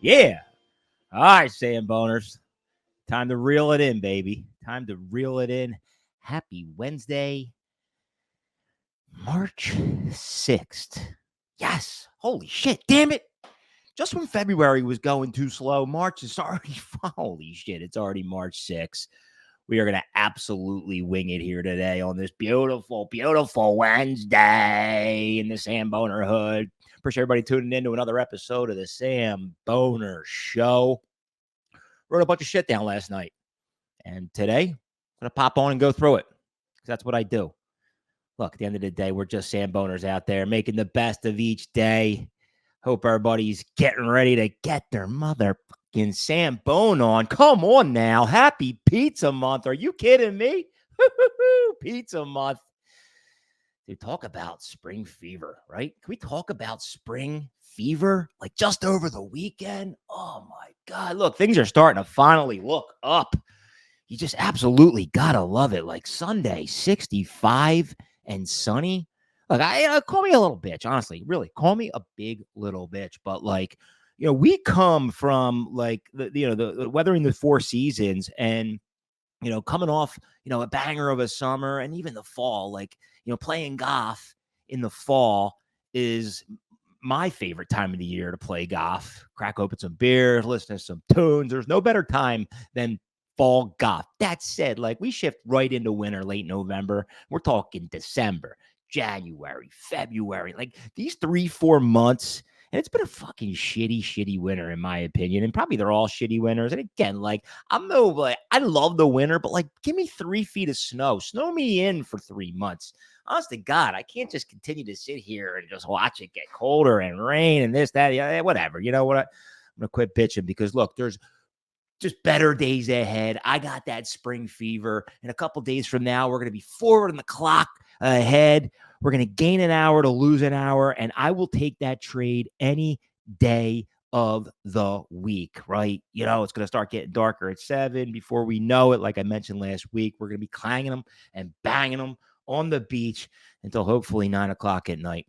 Yeah. All right, Samboners. Time to reel it in, baby. Time to reel it in. Happy Wednesday, March 6th. Yes. Holy shit. Damn it. Just when February was going too slow, March is already, holy shit, it's already March 6th. We are going to absolutely wing it here today on this beautiful, beautiful Wednesday in the Samboner hood. Appreciate everybody tuning in to another episode of the Samboner Show. Wrote a bunch of shit down last night. And today, I'm going to pop on and go through it. Because that's what I do. Look, at the end of the day, we're just Samboners out there making the best of each day. Hope everybody's getting ready to get their motherfucking Sambone on. Come on now. Happy Pizza Month. Are you kidding me? Pizza Month. Dude, talk about spring fever, right? Can we talk about spring fever? Like just over the weekend? Oh my God. Look, things are starting to finally look up. You just absolutely gotta love it. Like Sunday, 65 and sunny. Like, call me a little bitch, honestly. Really, call me a big little bitch. But like, we come from like the weathering the four seasons, and coming off a banger of a summer, and even the fall. Like, playing golf in the fall is my favorite time of the year to play golf. Crack open some beers, listen to some tunes. There's no better time than fall golf. That said, like, we shift right into winter, late November. We're talking December, January, February, like these 3-4 months. And it's been a fucking shitty winter, in my opinion. And probably they're all shitty winters. And again, like, I love the winter, but like, give me 3 feet of snow. Snow me in for 3 months. Honest to God, I can't just continue to sit here and just watch it get colder and rain and this, that, yeah, whatever. You know what? I'm going to quit bitching because, look, there's just better days ahead. I got that spring fever. And a couple days from now, we're going to be forward on the clock ahead. We're going to gain an hour to lose an hour. And I will take that trade any day of the week, right? It's going to start getting darker at 7. Before we know it, like I mentioned last week, we're going to be clanging them and banging them on the beach until hopefully 9 o'clock at night.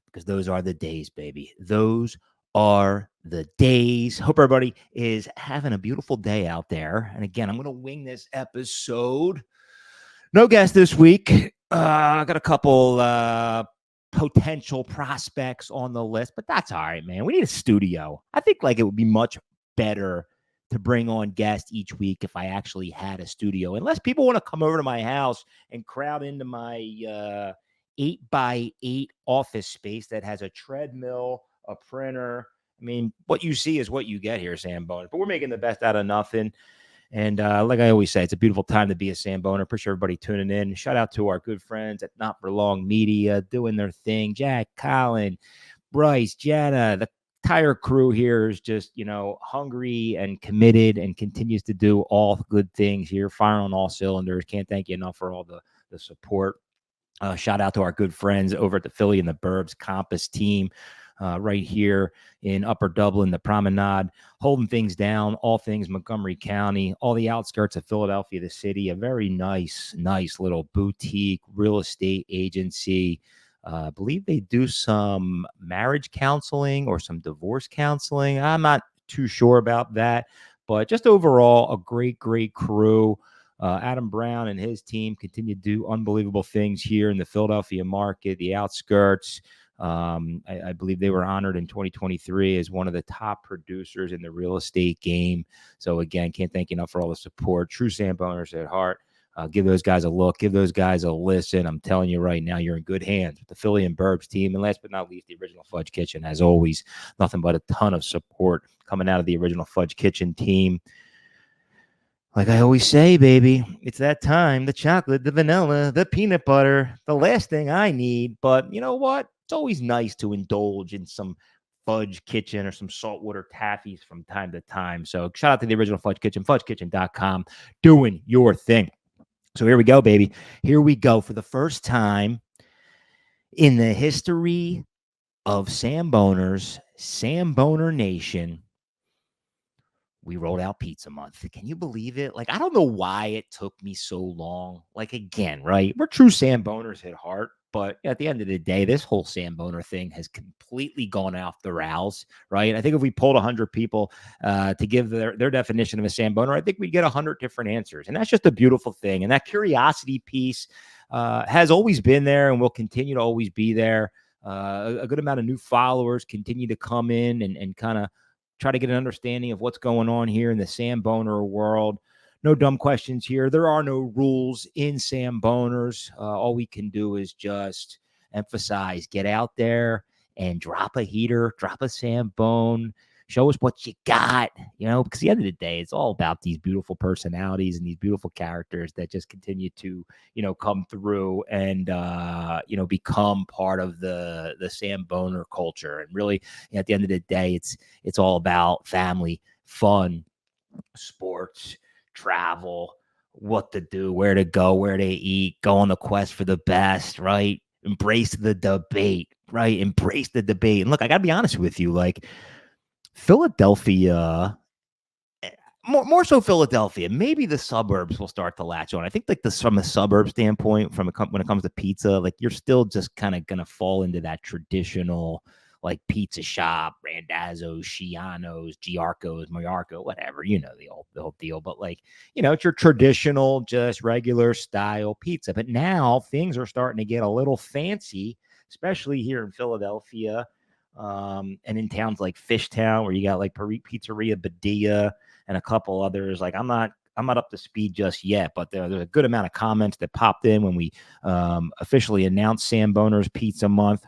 Because those are the days, baby. Those are the days. Hope everybody is having a beautiful day out there. And again, I'm going to wing this episode. No guest this week. I got a couple potential prospects on the list, but that's all right, man. We need a studio. I think like it would be much better to bring on guests each week if I actually had a studio. Unless people want to come over to my house and crowd into my 8x8 office space that has a treadmill, a printer. I mean, what you see is what you get here, Samboner. But we're making the best out of nothing. And like I always say, it's a beautiful time to be a Samboner. Appreciate everybody tuning in. Shout out to our good friends at Not For Long Media doing their thing. Jack, Colin, Bryce, Jana, the entire crew here is just, hungry and committed and continues to do all good things here, firing on all cylinders. Can't thank you enough for all the support. Shout out to our good friends over at the Philly and the Burbs Compass team right here in Upper Dublin, the Promenade, holding things down, all things Montgomery County, all the outskirts of Philadelphia, the city, a very nice little boutique real estate agency. I believe they do some marriage counseling or some divorce counseling. I'm not too sure about that, but just overall, a great crew. Adam Brown and his team continue to do unbelievable things here in the Philadelphia market, the outskirts. I believe they were honored in 2023 as one of the top producers in the real estate game. So again, can't thank you enough for all the support. True Samboners at heart. Give those guys a look. Give those guys a listen. I'm telling you right now, you're in good hands with the Philly and Burbs team. And last but not least, the original Fudge Kitchen. As always, nothing but a ton of support coming out of the original Fudge Kitchen team. Like I always say, baby, it's that time, the chocolate, the vanilla, the peanut butter, the last thing I need. But you know what? It's always nice to indulge in some Fudge Kitchen or some saltwater taffies from time to time. So shout out to the original Fudge Kitchen, fudgekitchen.com, doing your thing. So here we go, baby. Here we go. For the first time in the history of Samboners, Samboner Nation, we rolled out Pizza Month. Can you believe it? Like, I don't know why it took me so long. Like, again, right? We're true Samboners at heart, But at the end of the day, this whole Samboner thing has completely gone off the rails, right? I think if we pulled 100 people to give their definition of a Samboner, I think we'd get 100 different answers. And that's just a beautiful thing. And that curiosity piece has always been there and will continue to always be there. A good amount of new followers continue to come in and kind of try to get an understanding of what's going on here in the Samboner world. No dumb questions here. There are no rules in Samboners. All we can do is just emphasize, get out there and drop a heater, drop a Sambone, show us what you got, because at the end of the day, it's all about these beautiful personalities and these beautiful characters that just continue to, come through and, become part of the Samboner culture. And really, at the end of the day, it's all about family, fun, sports, travel, what to do, where to go, where to eat, go on the quest for the best, right? Embrace the debate, right? Embrace the debate. And look, I got to be honest with you, like Philadelphia, more so Philadelphia, maybe the suburbs will start to latch on. I think like from a suburb standpoint, when it comes to pizza, like you're still just kind of going to fall into that traditional like pizza shop, Randazzo's, Sciano's, Giarco's, Maiarco, whatever, the whole deal. But like, it's your traditional, just regular style pizza. But now things are starting to get a little fancy, especially here in Philadelphia. And in towns like Fishtown, where you got like Pizzeria Badia and a couple others. Like I'm not up to speed just yet, but there's a good amount of comments that popped in when we officially announced Samboner's Pizza Month.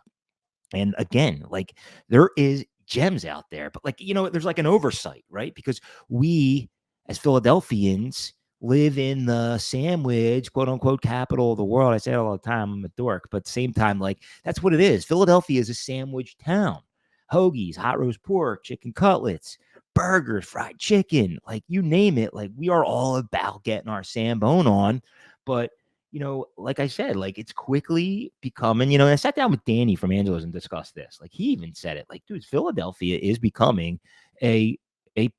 And again, like there is gems out there, but like, there's like an oversight, right? Because we as Philadelphians live in the sandwich, quote unquote, capital of the world. I say it all the time. I'm a dork, but at the same time, like that's what it is. Philadelphia is a sandwich town. Hoagies, hot roast pork, chicken cutlets, burgers, fried chicken, like you name it. Like we are all about getting our Sambone on, but like I said, like it's quickly becoming, and I sat down with Danny from Angelo's and discussed this. Like he even said it, like, dude, Philadelphia is becoming a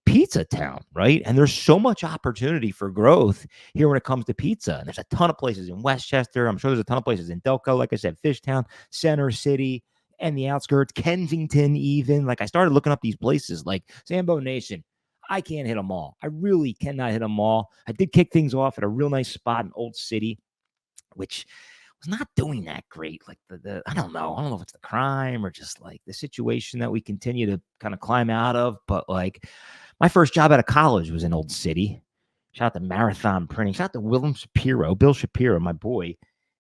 pizza town, right? And there's so much opportunity for growth here when it comes to pizza. And there's a ton of places in Westchester. I'm sure there's a ton of places in Delco, like I said, Fishtown, Center City, and the outskirts, Kensington, even. Like I started looking up these places like Sambo Nation. I can't hit them all. I really cannot hit them all. I did kick things off at a real nice spot in Old City, which was not doing that great. Like the I don't know if it's the crime or just like the situation that we continue to kind of climb out of. But like my first job out of college was in Old City. Shout out to Marathon Printing. Shout out to Bill Shapiro, my boy.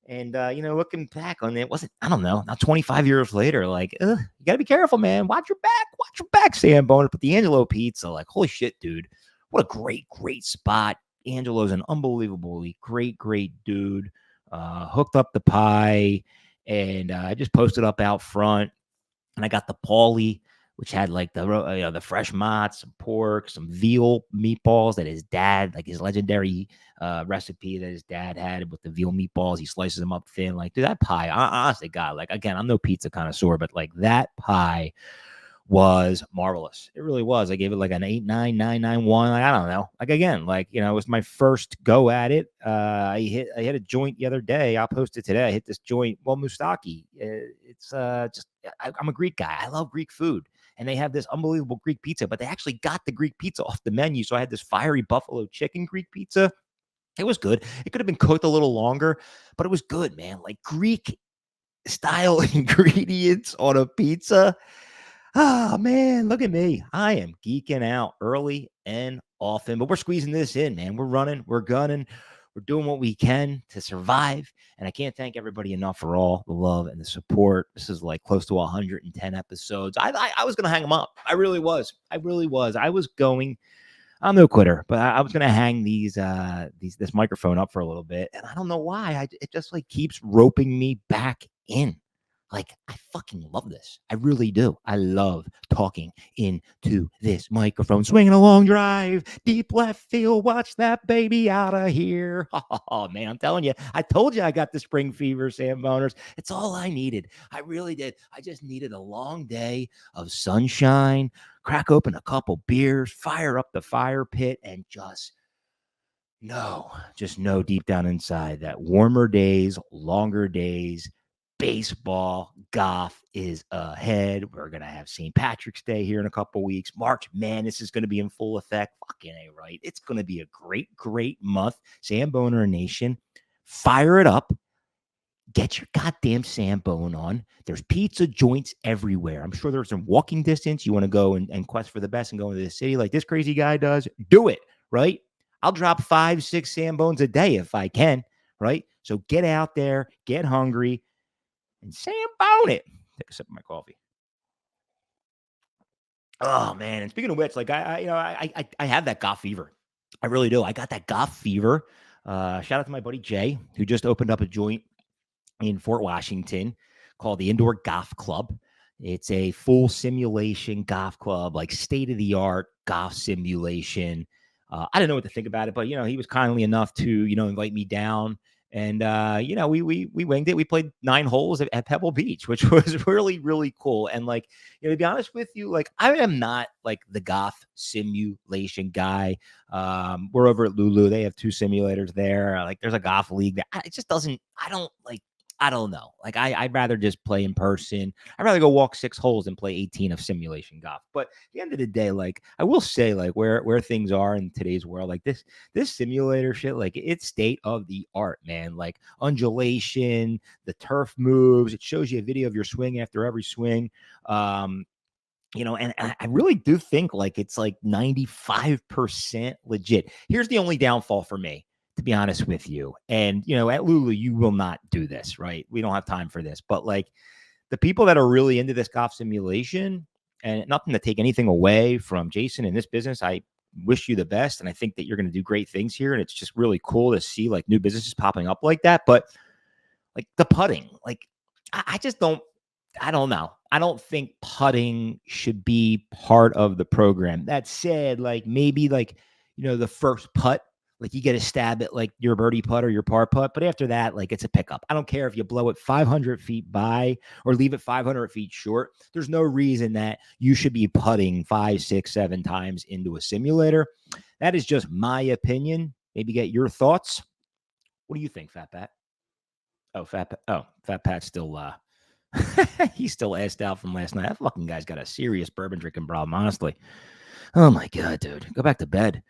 And looking back on it, I don't know, now 25 years later, like, you gotta be careful, man. Watch your back, Samboner. But the Angelo Pizza, like, holy shit, dude. What a great spot. Angelo's an unbelievably great dude. Hooked up the pie, and I just posted up out front, and I got the Paulie, which had like the fresh mozz, some pork, some veal meatballs that his dad, like his legendary recipe that his dad had with the veal meatballs. He slices them up thin. Like, dude, that pie, honestly, God, like, again, I'm no pizza connoisseur, but like that pie was marvelous. It really was. I gave it like an 8.9991. Like, I don't know. Like, again, like, it was my first go at it. I hit a joint the other day. I'll post it today. I hit this joint. Well, Moustaki. It's I'm a Greek guy. I love Greek food. And they have this unbelievable Greek pizza, but they actually got the Greek pizza off the menu. So I had this fiery buffalo chicken Greek pizza. It was good. It could have been cooked a little longer, but it was good, man. Like Greek style ingredients on a pizza. Ah, man, look at me. I am geeking out early and often, but we're squeezing this in, man. We're running, we're gunning, we're doing what we can to survive. And I can't thank everybody enough for all the love and the support. This is like close to 110 episodes. I was going to hang them up. I really was. I'm no quitter, but I was going to hang this microphone up for a little bit. And I don't know why. It just like keeps roping me back in. Like, I fucking love this. I really do. I love talking into this microphone, swinging a long drive, deep left field, watch that baby out of here. Oh, man, I'm telling you, I told you I got the spring fever, Samboners. It's all I needed. I really did. I just needed a long day of sunshine, crack open a couple beers, fire up the fire pit, and just know deep down inside that warmer days, longer days, baseball, golf is ahead. We're going to have St. Patrick's Day here in a couple weeks. March Madness is going to be in full effect. Fucking A, right? It's going to be a great, great month. Samboner Nation, fire it up. Get your goddamn Sambone on. There's pizza joints everywhere. I'm sure there's some walking distance. You want to go and quest for the best and go into the city like this crazy guy does. Do it, right? I'll drop 5, 6 Sambones a day if I can, right? So get out there, get hungry, and Sambone it. Take a sip of my coffee. Oh man! And speaking of which, like I have that golf fever. I really do. I got that golf fever. Shout out to my buddy Jay, who just opened up a joint in Fort Washington called the Indoor Golf Club. It's a full simulation golf club, like state-of-the-art golf simulation. I didn't know what to think about it, but, he was kindly enough to, invite me down. And, we winged it. We played 9 holes at Pebble Beach, which was really, really cool. And, like, to be honest with you, like, I am not, like, the golf simulation guy. We're over at Lulu. They have 2 simulators there. Like, there's a golf league that it just doesn't, I don't know. Like, I'd rather just play in person. I'd rather go walk 6 holes and play 18 of simulation golf. But at the end of the day, like, I will say, like, where things are in today's world, like this simulator shit, like, it's state of the art, man. Like, undulation, the turf moves. It shows you a video of your swing after every swing. And I really do think, like, it's like 95% legit. Here's the only downfall for me, to be honest with you. And, at Lulu, you will not do this, right? We don't have time for this. But, like, the people that are really into this golf simulation, and nothing to take anything away from Jason in this business, I wish you the best. And I think that you're going to do great things here. And it's just really cool to see, like, new businesses popping up like that. But, like, the putting, like, I just don't. I don't know. I don't think putting should be part of the program. That said, like, maybe, like, the first putt, like, you get a stab at, like, your birdie putt or your par putt. But after that, like, it's a pickup. I don't care if you blow it 500 feet by or leave it 500 feet short. There's no reason that you should be putting 5, 6, 7 times into a simulator. That is just my opinion. Maybe get your thoughts. What do you think, Fat Pat? Fat Pat's still he's still assed out from last night. That fucking guy's got a serious bourbon drinking problem, honestly. Oh my God, dude. Go back to bed.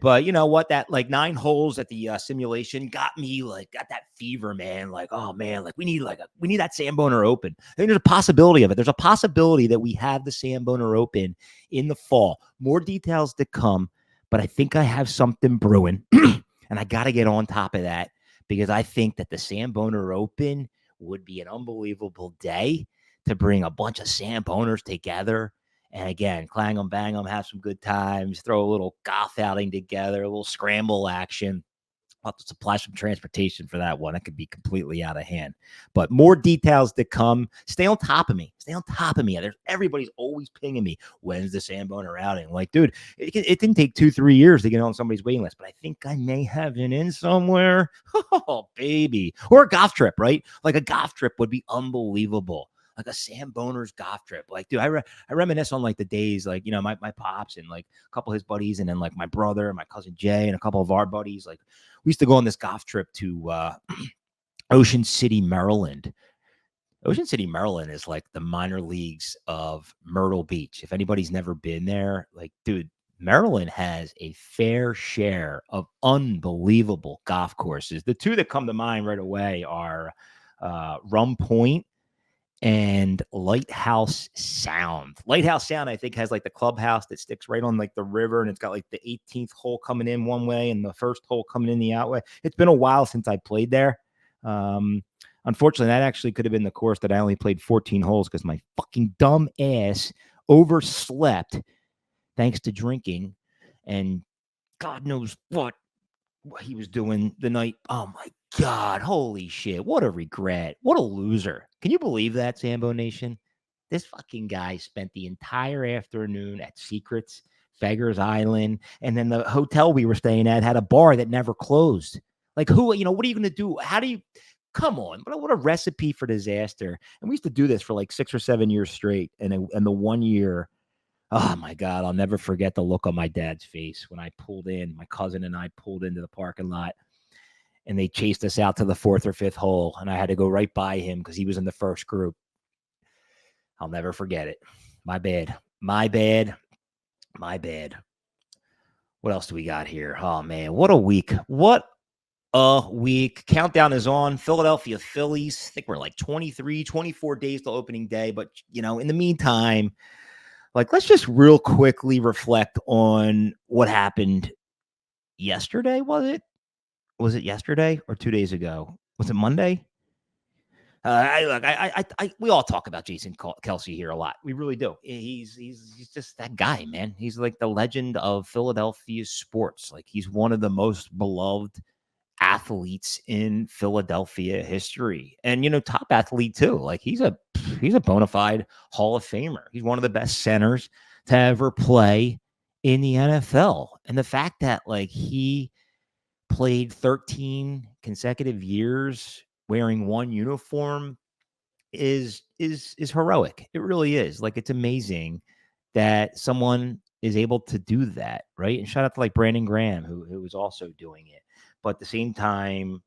But you know what? That, like, 9 holes at the simulation got me, like, got that fever, man. Like, oh man, like, we need that Samboner Open. I think there's a possibility of it. There's a possibility that we have the Samboner Open in the fall. More details to come, but I think I have something brewing. And I got to get on top of that, because I think that the Samboner Open would be an unbelievable day to bring a bunch of Samboners together. And again, clang them, bang them, have some good times, throw a little golf outing together, a little scramble action. I'll have to supply some transportation for that one. It could be completely out of hand. But more details to come. Stay on top of me. Everybody's always pinging me. When's the Samboner outing? Like, dude, it didn't take 2-3 years to get on somebody's waiting list, but I think I may have an in somewhere. Oh, baby. Or a golf trip, right? Like, a golf trip would be unbelievable. Like a Samboner's golf trip. Like, dude, I reminisce on, like, the days, like, my pops and, like, a couple of his buddies, and then, like, my brother and my cousin Jay and a couple of our buddies. Like, we used to go on this golf trip to Ocean City, Maryland. Ocean City, Maryland is like the minor leagues of Myrtle Beach. If anybody's never been there, like, dude, Maryland has a fair share of unbelievable golf courses. The 2 that come to mind right away are Rum Point and Lighthouse Sound. Lighthouse Sound, I think, has, like, the clubhouse that sticks right on, like, the river, and it's got, like, the 18th hole coming in one way and the first hole coming in the out way. It's been a while since I played there. Unfortunately, that actually could have been the course that I only played 14 holes because my fucking dumb ass overslept thanks to drinking and God knows what he was doing the night. Oh my God, holy shit. What a regret. What a loser. Can you believe that, Sambo Nation? This fucking guy spent the entire afternoon at Secrets, Feggers Island, and then the hotel we were staying at had a bar that never closed. Like, who, what are you going to do? How do you, come on, what a recipe for disaster. And we used to do this for like 6 or 7 years straight. And the 1 year, oh my God, I'll never forget the look on my dad's face when I pulled in. My cousin and I pulled into the parking lot. and they chased us out to the 4th or 5th hole, and I had to go right by him because he was in the first group. I'll never forget it. My bad. What else do we got here? Oh, man, what a week. Countdown is on. Philadelphia Phillies. I think we're like 23, 24 days till opening day. But, in the meantime, let's just real quickly reflect on what happened yesterday. Was it yesterday or 2 days ago? Was it Monday? We all talk about Jason Kelce here a lot. We really do. He's just that guy, man. He's like the legend of Philadelphia sports. Like, he's one of the most beloved athletes in Philadelphia history, and top athlete too. Like, he's a bona fide Hall of Famer. He's one of the best centers to ever play in the NFL. And the fact that he played 13 consecutive years wearing one uniform is heroic. It really is. It's amazing that someone is able to do that, right? And shout out to Brandon Graham, who was also doing it. But at the same time,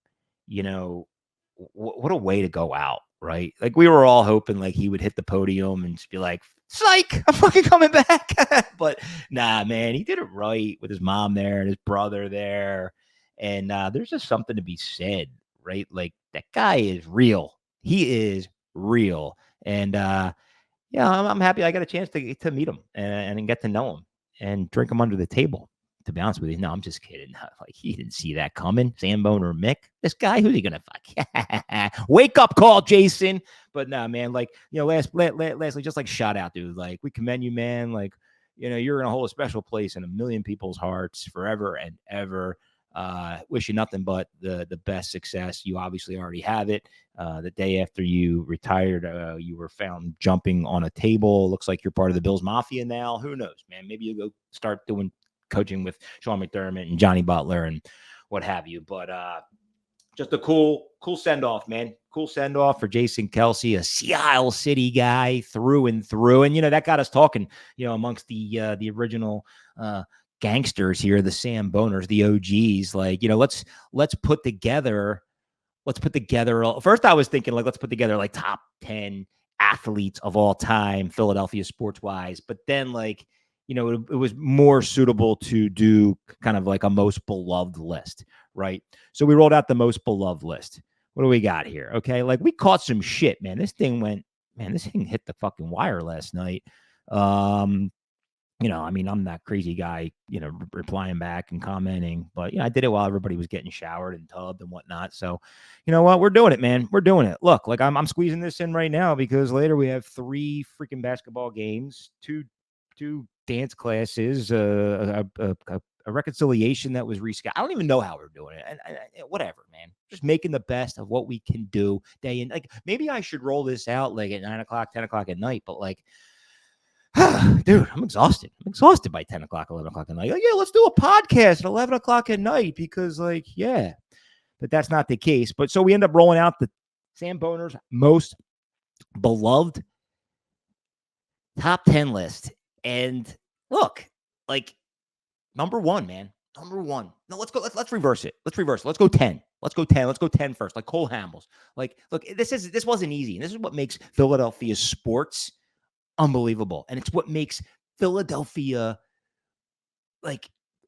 what a way to go out, right? We were all hoping he would hit the podium and just be like, psych, I'm fucking coming back. But nah, man, he did it right with his mom there and his brother there. And there's just something to be said, right? That guy is real. He is real. And I'm happy I got a chance to meet him and get to know him and drink him under the table. To be honest with you, no, I'm just kidding. He didn't see that coming. Samboner Mick, this guy, who's he gonna fuck? Wake up call, Jason. But no, man, lastly, just shout out, dude. We commend you, man. You're gonna hold a special place in a million people's hearts forever and ever. Wish you nothing but the best success. You obviously already have it. The day after you retired, you were found jumping on a table. Looks like you're part of the Bills Mafia now. Who knows, man? Maybe you'll go start doing coaching with Sean McDermott and Johnny Butler and what have you. But just a cool send-off, man. Cool send-off for Jason Kelce, a Seattle City guy through and through. And, that got us talking, amongst the original gangsters here, the Samboners, the OGs. Let's put together. First, I was thinking let's put together top 10 athletes of all time, Philadelphia sports wise. But then it was more suitable to do kind of a most beloved list, right? So we rolled out the most beloved list. What do we got here? Okay, we caught some shit, man. This thing hit the fucking wire last night. I'm that crazy guy, replying back and commenting, but I did it while everybody was getting showered and tubbed and whatnot. So, you know what? We're doing it, man. We're doing it. Look, I'm squeezing this in right now because later we have 3 freaking basketball games, two dance classes, a reconciliation that was rescheduled. I don't even know how we're doing it. And whatever, man. Just making the best of what we can do day in. Maybe I should roll this out at 9 o'clock, 10 o'clock at night, but dude, I'm exhausted. I'm exhausted by 10 o'clock, 11 o'clock at night. Yeah, let's do a podcast at 11 o'clock at night because but that's not the case. But so we end up rolling out the Samboner's most beloved top 10 list. And look, number 1, man. Number 1. No, let's go. Let's reverse it. Let's go 10. Let's go 10. Let's go 10 first. Cole Hamels. Look, this wasn't easy. And this is what makes Philadelphia sports unbelievable. And it's what makes Philadelphia,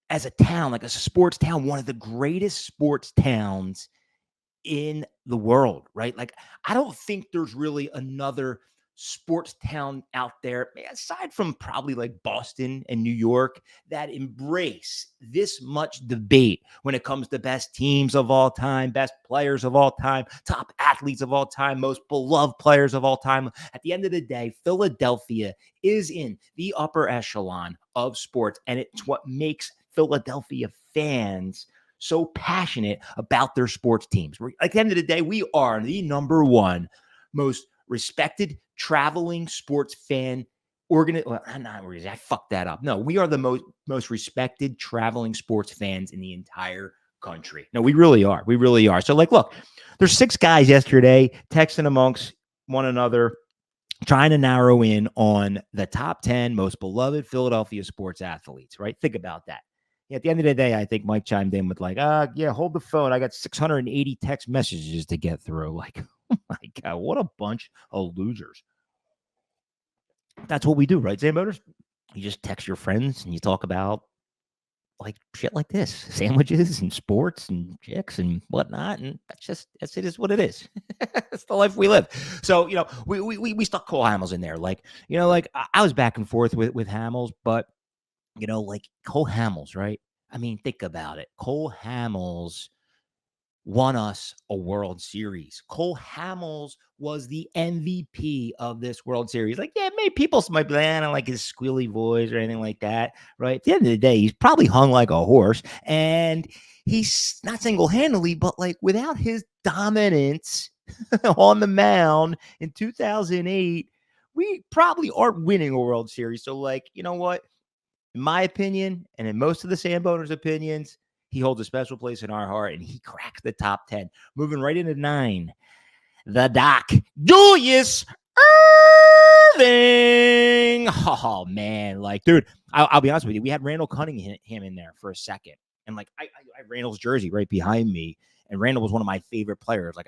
as a town, a sports town, one of the greatest sports towns in the world, right? I don't think there's really another sports town out there, aside from probably Boston and New York, that embrace this much debate when it comes to best teams of all time, best players of all time, top athletes of all time, most beloved players of all time. At the end of the day, Philadelphia is in the upper echelon of sports, and it's what makes Philadelphia fans so passionate about their sports teams. At the end of the day, we are the number 1 most respected traveling sports fan I fucked that up. No, we are the most respected traveling sports fans in the entire country. No, we really are. We really are. So look, there's 6 guys yesterday texting amongst one another, trying to narrow in on the top 10 most beloved Philadelphia sports athletes, right? Think about that. Yeah, at the end of the day, I think Mike chimed in with like, yeah, hold the phone. I got 680 text messages to get through. Like, oh my God, what a bunch of losers. That's what we do, right, Samboners? You just text your friends and you talk about like shit like this, sandwiches and sports and chicks and whatnot. And that's it is what it is. It's the life we live. So, we stuck Cole Hamels in there. Like, like I was back and forth with Hamels, but like Cole Hamels, right? I mean, think about it. Cole Hamels won us a World Series. Cole Hamels was the MVP of this World Series. Like, yeah, maybe people might be like, I don't like his squealy voice or anything like that, right? At the end of the day, he's probably hung like a horse, and he's not single-handedly, but like without his dominance on the mound in 2008, we probably aren't winning a World Series. So, like, you know what? In my opinion, and in most of the Samboners' opinions, he holds a special place in our heart, and he cracks the top 10. Moving right into 9, the Doc, Julius Irving. Oh, man. Like, dude, I'll be honest with you. We had Randall Cunningham in there for a second. And, like, I have Randall's jersey right behind me, and Randall was one of my favorite players. Like,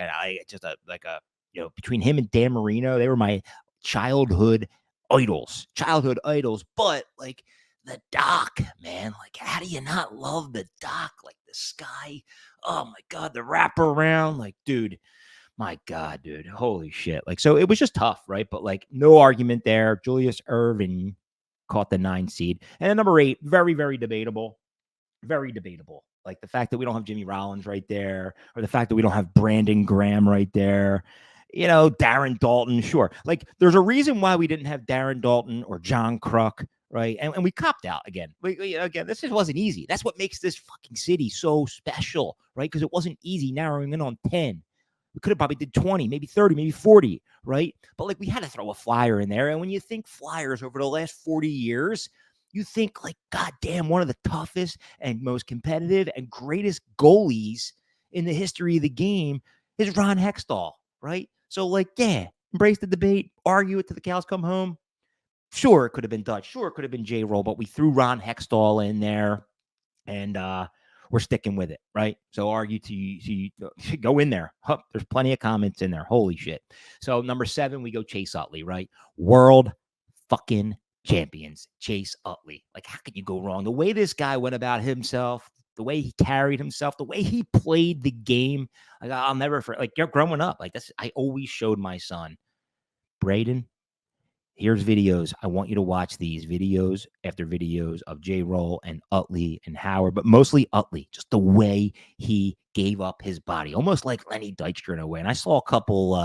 between him and Dan Marino, they were my childhood idols. But, like, the Doc, man. Like, how do you not love the Doc? Like, the sky. Oh, my God. The wraparound. Like, dude. My God, dude. Holy shit. Like, so it was just tough, right? But, like, no argument there. Julius Irving caught the 9 seed. And then number 8, very, very debatable. Very debatable. Like, the fact that we don't have Jimmy Rollins right there, or the fact that we don't have Brandon Graham right there. Darren Dalton, sure. Like, there's a reason why we didn't have Darren Dalton or John Kruk, right? And we copped out again. Again, this just wasn't easy. That's what makes this fucking city so special, right? Because it wasn't easy narrowing in on 10. We could have probably did 20, maybe 30, maybe 40, right? But, like, we had to throw a flyer in there. And when you think flyers over the last 40 years, you think, like, God damn, one of the toughest and most competitive and greatest goalies in the history of the game is Ron Hextall, right? So, like, yeah, embrace the debate, argue it till the cows come home. Sure, it could have been Dutch. Sure, it could have been J-Roll, but we threw Ron Hextall in there, and we're sticking with it, right? So argue to go in there. Huh, there's plenty of comments in there. Holy shit. So number 7, we go Chase Utley, right? World fucking champions, Chase Utley. Like, how can you go wrong? The way this guy went about himself, the way he carried himself, the way he played the game. Like, I'll never forget. Like, growing up, like, I always showed my son, Braden, here's videos. I want you to watch these videos after videos of J-Roll and Utley and Howard, but mostly Utley, just the way he gave up his body, almost like Lenny Dykstra in a way. And I saw a couple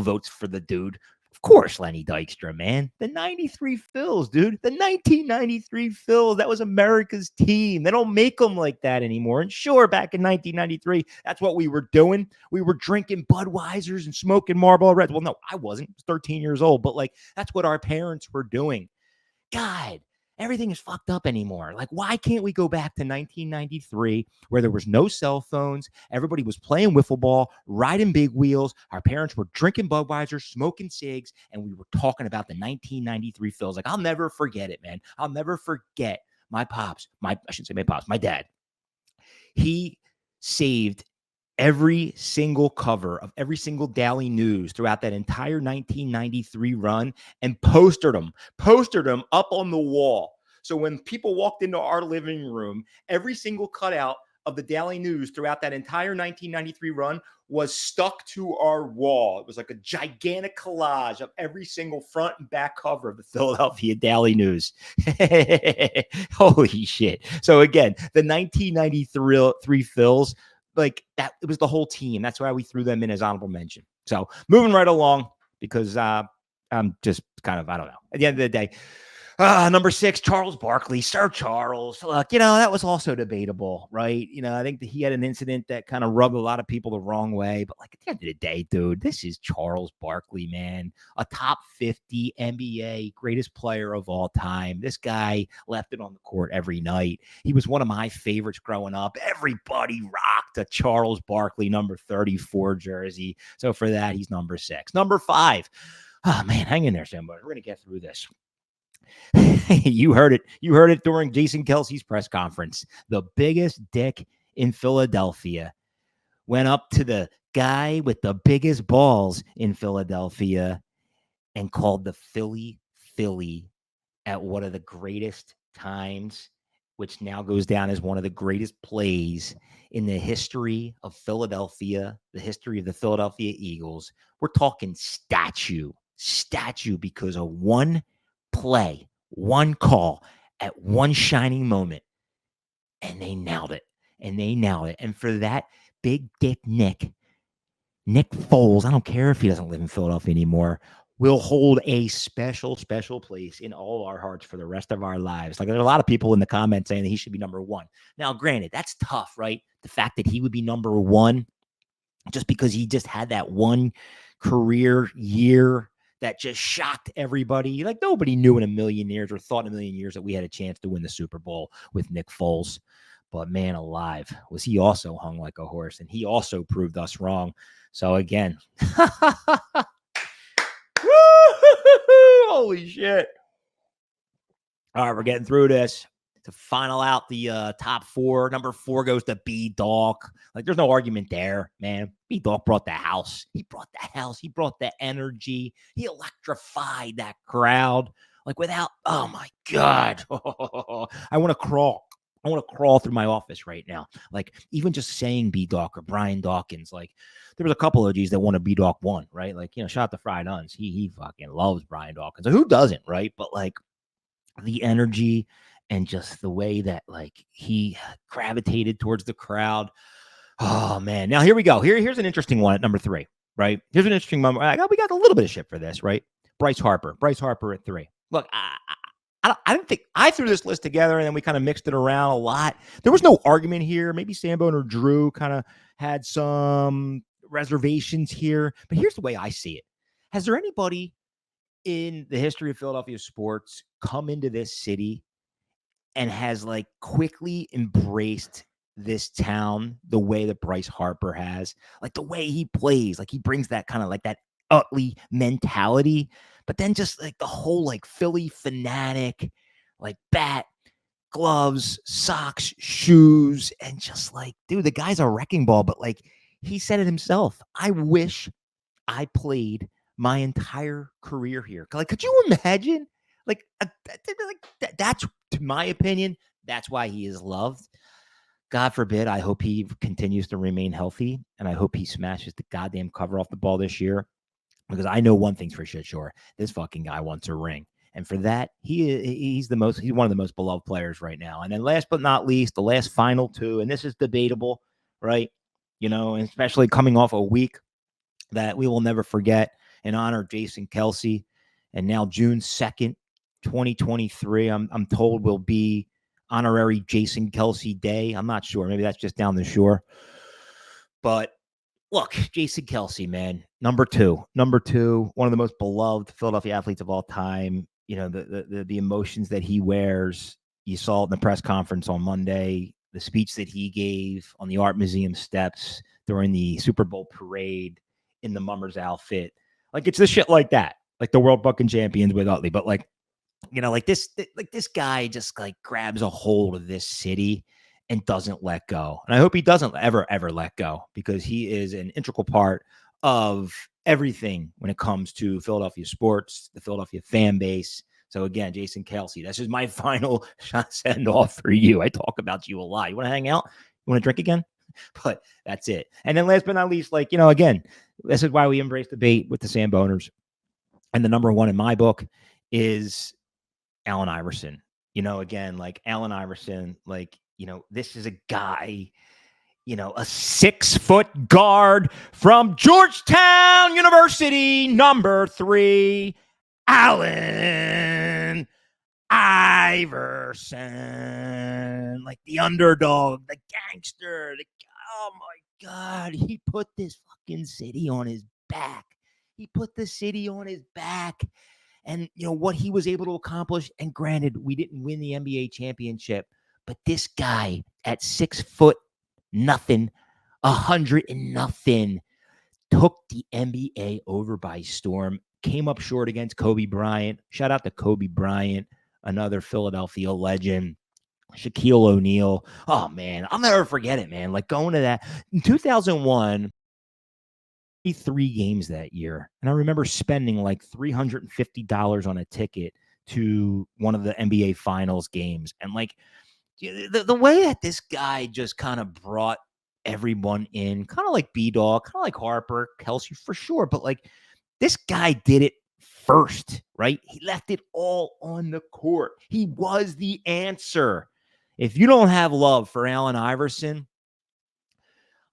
votes for the dude. Of course, Lenny Dykstra, man. The 93 Phils, dude. The 1993 Phils. That was America's team. They don't make them like that anymore. And sure, back in 1993, that's what we were doing. We were drinking Budweisers and smoking Marlboro Reds. Well, no, I wasn't. I was 13 years old. But, like, that's what our parents were doing. God, everything is fucked up anymore. Like, why can't we go back to 1993 where there was no cell phones? Everybody was playing wiffle ball, riding big wheels. Our parents were drinking Budweiser, smoking cigs, and we were talking about the 1993 Phils. Like, I'll never forget it, man. I'll never forget my pops. I shouldn't say my pops, my dad. He saved every single cover of every single Daily News throughout that entire 1993 run and posted them up on the wall. So when people walked into our living room, every single cutout of the Daily News throughout that entire 1993 run was stuck to our wall. It was like a gigantic collage of every single front and back cover of the Philadelphia Daily News. Holy shit. So again, the 1993 Phils, like that, it was the whole team. That's why we threw them in as honorable mention. So moving right along, because I'm just kind of, I don't know. At the end of the day, number 6, Charles Barkley, Sir Charles. Look, that was also debatable, right? I think that he had an incident that kind of rubbed a lot of people the wrong way. But, like, at the end of the day, dude, this is Charles Barkley, man. A top 50 NBA greatest player of all time. This guy left it on the court every night. He was one of my favorites growing up. Everybody rocked a Charles Barkley number 34 jersey. So for that, he's number 6. Number 5. Oh, man, hang in there, Samboner. We're going to get through this. You heard it. You heard it during Jason Kelce's press conference. The biggest dick in Philadelphia went up to the guy with the biggest balls in Philadelphia and called the Philly at one of the greatest times, which now goes down as one of the greatest plays in the history of Philadelphia, the history of the Philadelphia Eagles. We're talking statue because of one play, one call at one shining moment, and they nailed it. And for that, big dick Nick Foles, I don't care if he doesn't live in Philadelphia anymore, will hold a special place in all our hearts for the rest of our lives. Like, there are a lot of people in the comments saying that he should be number one. Now, granted, that's tough, right? The fact that he would be number one just because he just had that one career year that just shocked everybody. Like, nobody knew in a million years or thought in a million years that we had a chance to win the Super Bowl with Nick Foles. But man alive, was he also hung like a horse, and he also proved us wrong. So again, holy shit. All right, we're getting through this. To final out the top four, number 4 goes to B-Dog. Like, there's no argument there, man. B-Dog brought the house. He brought the house. He brought the energy. He electrified that crowd. Like, without, oh my God. I want to crawl. I want to crawl through my office right now. Like, even just saying B-Dog or Brian Dawkins, like, there was a couple of G's that wanted B-Dog 1, right? Like, shout out to Fried Uns. He fucking loves Brian Dawkins. Like, who doesn't, right? But, like, the energy and just the way that, like, he gravitated towards the crowd. Oh, man. Now, here we go. Here's an interesting one at number 3, right? Here's an interesting moment. We got a little bit of shit for this, right? Bryce Harper at 3. Look, I didn't think I threw this list together and then we kind of mixed it around a lot. There was no argument here. Maybe Samboner or Drew kind of had some reservations here, but here's the way I see it. Has there anybody in the history of Philadelphia sports come into this city and has, like, quickly embraced this town the way that Bryce Harper has? Like, the way he plays, like, he brings that kind of, like, that Utley mentality, but then just, like, the whole, like, Philly fanatic, like, bat, gloves, socks, shoes, and just, like, dude, the guy's a wrecking ball. But, like, he said it himself, I wish I played my entire career here. Like, could you imagine? Like, that's, to my opinion, that's why he is loved. God forbid, I hope he continues to remain healthy, and I hope he smashes the goddamn cover off the ball this year, because I know one thing's for shit sure. This fucking guy wants a ring. And for that, he's one of the most beloved players right now. And then last but not least, the last final 2, and this is debatable, right? And especially coming off a week that we will never forget, in honor of Jason Kelce. And now June 2nd, 2023, I'm told will be honorary Jason Kelce Day. I'm not sure. Maybe that's just down the shore. But look, Jason Kelce, man, number two, one of the most beloved Philadelphia athletes of all time. The emotions that he wears. You saw it in the press conference on Monday, the speech that he gave on the Art Museum steps during the Super Bowl parade in the Mummers outfit. Like, it's the shit like that, like the world fucking champions with Utley. But, like, this guy just, like, grabs a hold of this city and doesn't let go. And I hope he doesn't ever let go, because he is an integral part of everything when it comes to Philadelphia sports, the Philadelphia fan base. So again, Jason Kelce, this is my final send off for you. I talk about you a lot. You want to hang out? You want to drink again? But that's it. And then last but not least, like, again, this is why we embrace debate with the Samboners. And the number 1 in my book is Allen Iverson. Again, like, Allen Iverson, like, this is a guy, a 6-foot guard from Georgetown University, number 3, Allen Iverson, like the underdog, the gangster. Oh my God, he put this fucking city on his back. And what he was able to accomplish. And granted, we didn't win the NBA championship, but this guy at 6 foot nothing, 100 and nothing, took the NBA over by storm. Came up short against Kobe Bryant. Shout out to Kobe Bryant. another Philadelphia legend, Shaquille O'Neal. Oh, man, I'll never forget it, man. Like going to that in 2001, 3 games that year. And I remember spending like $350 on a ticket to one of the NBA Finals games. And like the way that this guy just kind of brought everyone in, kind of like B-Dog, kind of like Harper, Kelce for sure. But like this guy did it first, right? He left it all on the court. He was the answer. If you don't have love for Allen Iverson,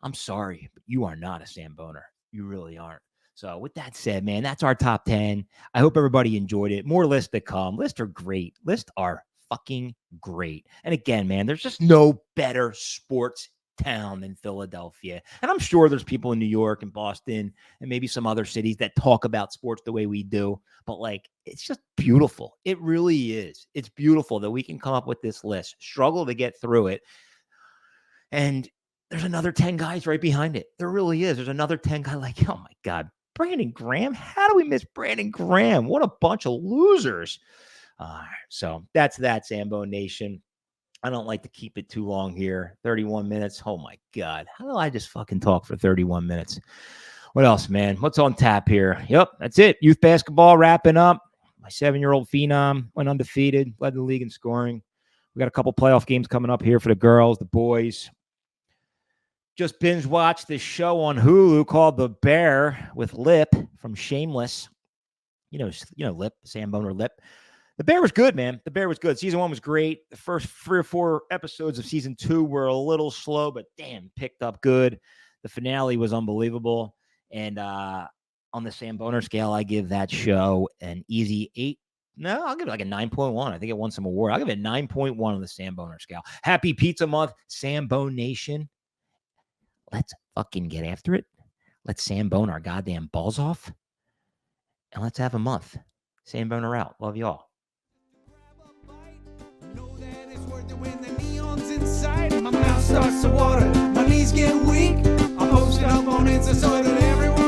I'm sorry, but you are not a Samboner. You really aren't. So with that said, man, that's our top 10. I hope everybody enjoyed it. More lists to come. Lists are great. Lists are fucking great. And again, man, there's just no better sports town than Philadelphia. And I'm sure there's people in New York and Boston and maybe some other cities that talk about sports the way we do. But like, it's just beautiful. It really is. It's beautiful that we can come up with this list, struggle to get through it. And there's another 10 guys right behind it. There really is. There's another 10 guys like, oh my God, Brandon Graham. How do we miss Brandon Graham? What a bunch of losers. So that's that, Sambo Nation. I don't like to keep it too long here. 31 minutes. Oh my God. How do I just fucking talk for 31 minutes? What else, man? What's on tap here? Yep, that's it. Youth basketball wrapping up. My 7-year-old phenom went undefeated, led the league in scoring. We got a couple playoff games coming up here for the girls, the boys. Just binge watched this show on Hulu called The Bear with Lip from Shameless. You know, Lip, Samboner Lip. The Bear was good, man. The Bear was good. Season 1 was great. The first 3 or 4 episodes of season 2 were a little slow, but damn, picked up good. The finale was unbelievable. And on the Samboner scale, I give that show an easy 8. No, I'll give it like a 9.1. I think it won some award. I'll give it a 9.1 on the Samboner scale. Happy Pizza Month, Sambo Nation. Let's fucking get after it. Let's Sambone our goddamn balls off. And let's have a month. Samboner out. Love y'all. Know that it's worth it when the neon's inside. My mouth starts to water. My knees get weak. I post it up on Insta so that everyone